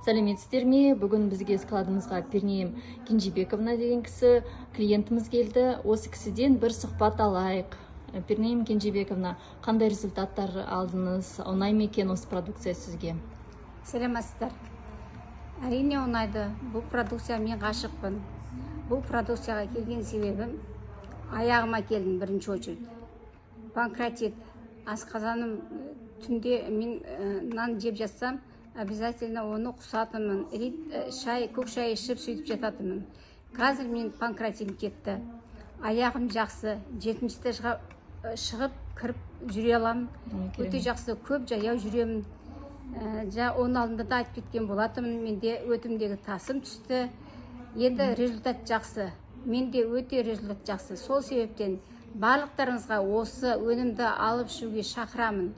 Сәлеметсіздер ме? Бүгін бізге складымызға Пернем Кенжебековна деген кісі клиентіміз келді. Осы кісіден бір сұхбат алайық. Пернем Кенжебековна, қандай результаттар алдыңыз? Ұнай ма екен осы продукция сізге? Сәлеметсіздер. Әрине ұнайды. Бұл продукция мен ғашықпын. Бұл продукцияға келген себебім аяғыма келдім бірінші очередь. Панкратит, асқазаным түнде мен нан жеп жатсам, обязательно оны құсатымын. Көк шай ішіп сөйтіп жататымын. Қазір мен панкратитім кетті. Аяғым жақсы, 7-те шығып, кіріп жүре аламын. Өте жақсы, көп жаяу жүремін. Оның алдында да айтып кеткен болатымын. Менде өтімдегі тасым түсті. Енді результат жақсы. Менде өте результат жақсы. Сол себептен барлықтарыңызға осы өнімді алып ішуге шақырамын.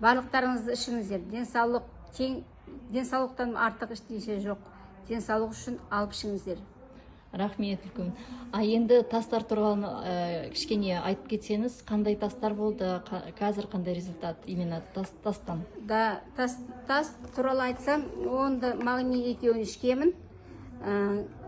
Барлықтарыңызды ішіңіздер. Денсаулықтан артық ештеңе жоқ. Денсаулық үшін алып ішіңіздер. Рахмет үлкен. Енді тастар туралы кішкене айтып кетсеңіз, қандай тастар болды, қазір қандай результат именно тастан? Да, тас туралы айтсам, онда магний екеуін ішкемін.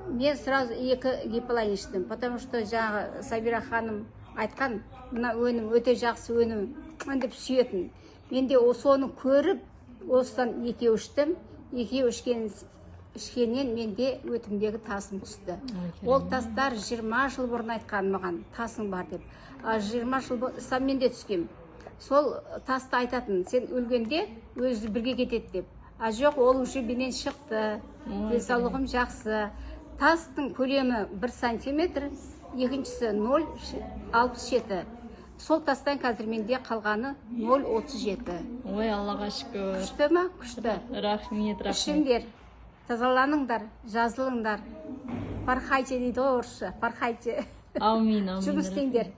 Мен сразу 2 гипалайн іштім, потому что жаңағы Сабира ханым айтқан, мына өнім өте жақсы өнім, деп сүйетін. Мен де соны көріп, осыдан 2 іштім. 2 ішкеннен менде өтімдегі тасым түсті. Ол тастар 20 жыл бұрын айтқан маған, тасың бар деп. 20 жыл бұрын менде түскем. Сол тасты айтатын, сен өлгенде өзі бірге кетеді деп. Жоқ, ол уже менен шықты, денсаулығым жақсы. Тастың көлемі 1 сантиметр, екіншісі 0,67. Сол тастан қазір менде қалғаны 0,37. Ой, Аллаға шүкір. Күшті ма? Күшті. Рахмет. Ішіңдер, тазаланыңдар, жазылыңдар. Пархайте дейді орысша, пархайте. Аумин. Жұмыс істеңдер.